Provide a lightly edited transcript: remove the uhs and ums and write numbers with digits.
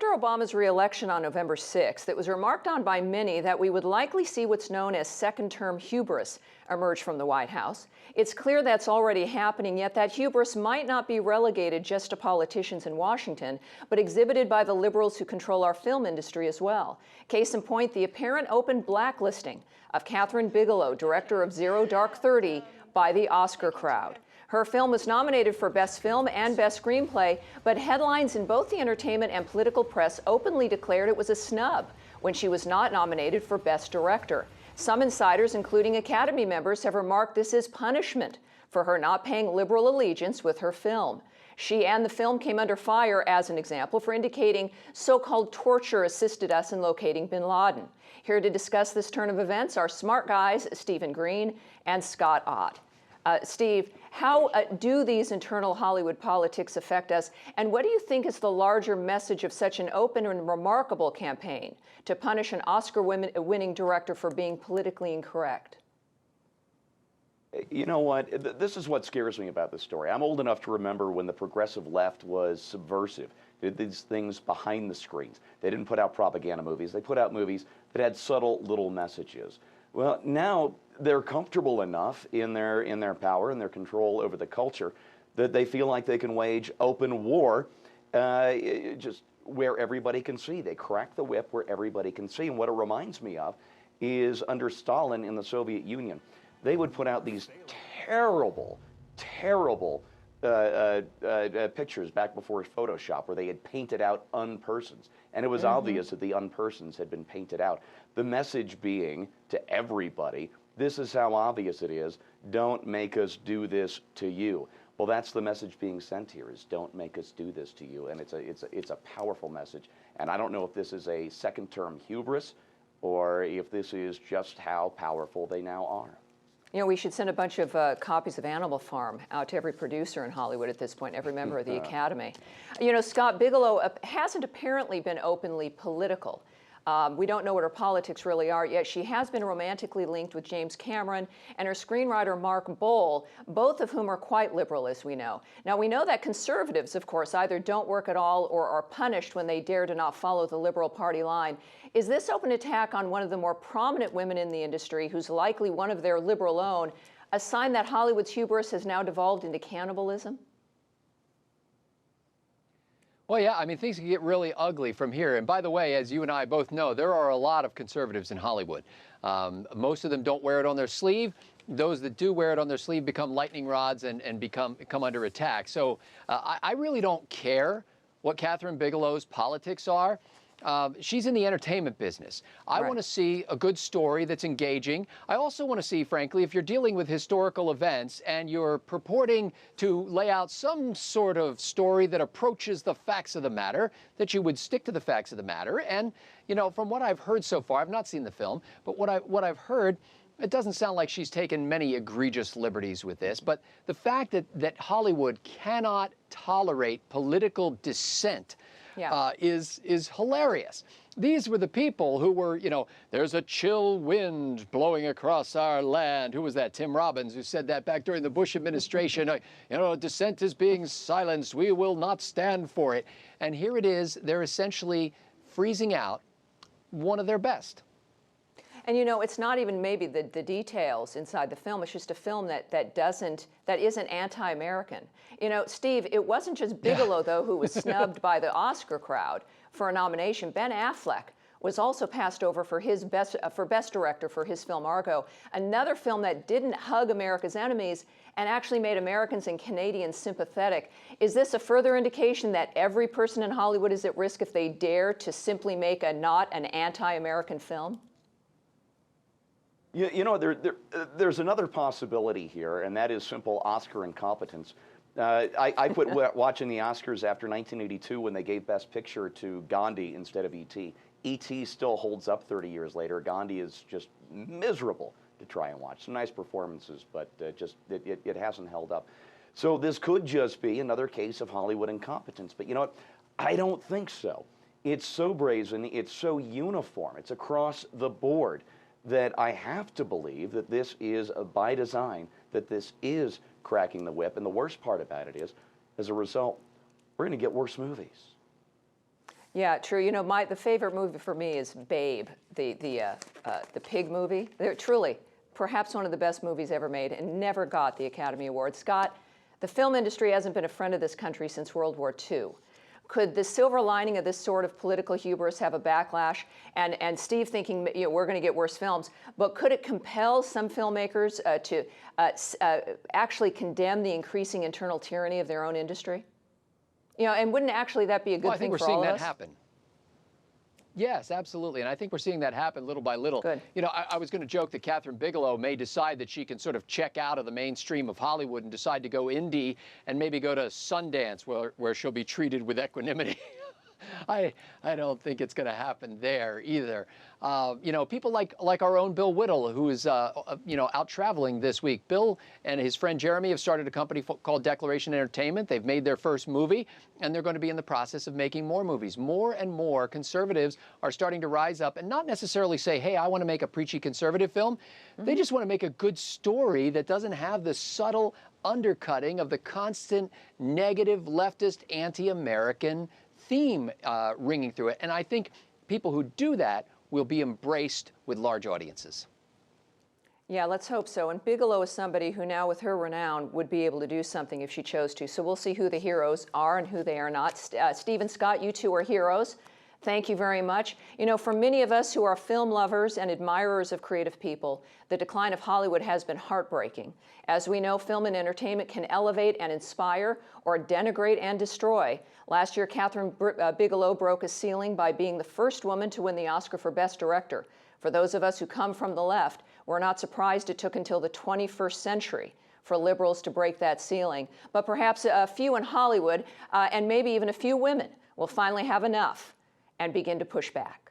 After Obama's re-election on November 6th, it was remarked on by many that we would likely see what's known as second-term hubris emerge from the White House. It's clear that's already happening, yet that hubris might not be relegated just to politicians in Washington, but exhibited by the liberals who control our film industry as well. Case in point, the apparent open blacklisting of Kathryn Bigelow, director of Zero Dark 30, by the Oscar crowd. Her film was nominated for Best Film and Best Screenplay, but headlines in both the entertainment and political press openly declared it was a snub when she was not nominated for Best Director. Some insiders, including Academy members, have remarked this is punishment for her not paying liberal allegiance with her film. She and the film came under fire, as an example, for indicating so-called torture assisted us in locating bin Laden. Here to discuss this turn of events are smart guys Stephen Green and Scott Ott. Steve, how do these internal Hollywood politics affect us? And what do you think is the larger message of such an open and remarkable campaign to punish an Oscar-winning director for being politically incorrect? You know what? This is what scares me about this story. I'm old enough to remember when the progressive left was subversive. They did these things behind the screens. They didn't put out propaganda movies. They put out movies that had subtle little messages. Well, now they're comfortable enough in their power and their control over the culture that they feel like they can wage open war just where everybody can see. They crack the whip where everybody can see. And what it reminds me of is under Stalin in the Soviet Union, they would put out these terrible, terrible pictures back before Photoshop where they had painted out unpersons. And it was obvious that the unpersons had been painted out. The message being to everybody, this is how obvious it is, don't make us do this to you. Well, that's the message being sent here, is don't make us do this to you. And it's a powerful message. And I don't know if this is a second-term hubris or if this is just how powerful they now are. You know, we should send a bunch of copies of Animal Farm out to every producer in Hollywood at this point, every member of the Academy. You know, Scott Bigelow hasn't apparently been openly political. We don't know what her politics really are, yet she has been romantically linked with James Cameron and her screenwriter Mark Boal, both of whom are quite liberal, as we know. Now, we know that conservatives, of course, either don't work at all or are punished when they dare to not follow the Liberal Party line. Is this open attack on one of the more prominent women in the industry, who's likely one of their liberal own, a sign that Hollywood's hubris has now devolved into cannibalism? Well, yeah, I mean, things can get really ugly from here. And by the way, as you and I both know, there are a lot of conservatives in Hollywood. Most of them don't wear it on their sleeve. Those that do wear it on their sleeve become lightning rods and come under attack. So I really don't care what Kathryn Bigelow's politics are. She's in the entertainment business. I want to see a good story that's engaging. I also want to see, frankly, if you're dealing with historical events and you're purporting to lay out some sort of story that approaches the facts of the matter, that you would stick to the facts of the matter. And, you know, from what I've heard so far, I've not seen the film, but what I've heard, it doesn't sound like she's taken many egregious liberties with this. But the fact that Hollywood cannot tolerate political dissent is hilarious. These were the people who were, you know, there's a chill wind blowing across our land. Who was that? Tim Robbins, who said that back during the Bush administration. You know, dissent is being silenced. We will not stand for it. And here it is. They're essentially freezing out one of their best. And you know, it's not even maybe the details inside the film. It's just a film that isn't anti-American. You know, Steve, it wasn't just Bigelow, though, who was snubbed by the Oscar crowd for a nomination. Ben Affleck was also passed over for his Best Director for his film Argo, another film that didn't hug America's enemies and actually made Americans and Canadians sympathetic. Is this a further indication that every person in Hollywood is at risk if they dare to simply make not an anti-American film? You know, there's another possibility here, and that is simple Oscar incompetence. I quit watching the Oscars after 1982 when they gave Best Picture to Gandhi instead of E.T. E.T. still holds up 30 years later. Gandhi is just miserable to try and watch. Some nice performances, but it hasn't held up. So this could just be another case of Hollywood incompetence. But you know what? I don't think so. It's so brazen. It's so uniform. It's across the board that I have to believe that this is by design, that this is cracking the whip. And the worst part about it is, as a result, we're going to get worse movies. Yeah, true. You know, the favorite movie for me is Babe, the pig movie. They're truly perhaps one of the best movies ever made, and never got the Academy Award. Scott, the film industry hasn't been a friend of this country since World War II. Could the silver lining of this sort of political hubris have a backlash? And Steve thinking, you know, we're going to get worse films, but could it compel some filmmakers to actually condemn the increasing internal tyranny of their own industry? You know, and wouldn't actually that be a good thing for all of us? I think we're seeing that happen. Yes, absolutely. And I think we're seeing that happen little by little. Good. You know, I was going to joke that Kathryn Bigelow may decide that she can sort of check out of the mainstream of Hollywood and decide to go indie and maybe go to Sundance where she'll be treated with equanimity. I don't think it's going to happen there either. You know, people like our own Bill Whittle, who is, you know, out traveling this week. Bill and his friend Jeremy have started a company called Declaration Entertainment. They've made their first movie, and they're going to be in the process of making more movies. More and more conservatives are starting to rise up and not necessarily say, hey, I want to make a preachy conservative film. Mm-hmm. They just want to make a good story that doesn't have the subtle undercutting of the constant negative leftist anti-American theme ringing through it. And I think people who do that will be embraced with large audiences. Yeah, let's hope so. And Bigelow is somebody who now, with her renown, would be able to do something if she chose to. So we'll see who the heroes are and who they are not. Steve and Scott, you two are heroes. Thank you very much. You know, for many of us who are film lovers and admirers of creative people, the decline of Hollywood has been heartbreaking. As we know, film and entertainment can elevate and inspire or denigrate and destroy. Last year, Kathryn Bigelow broke a ceiling by being the first woman to win the Oscar for Best Director. For those of us who come from the left, we're not surprised it took until the 21st century for liberals to break that ceiling. But perhaps a few in Hollywood, and maybe even a few women, will finally have enough and begin to push back.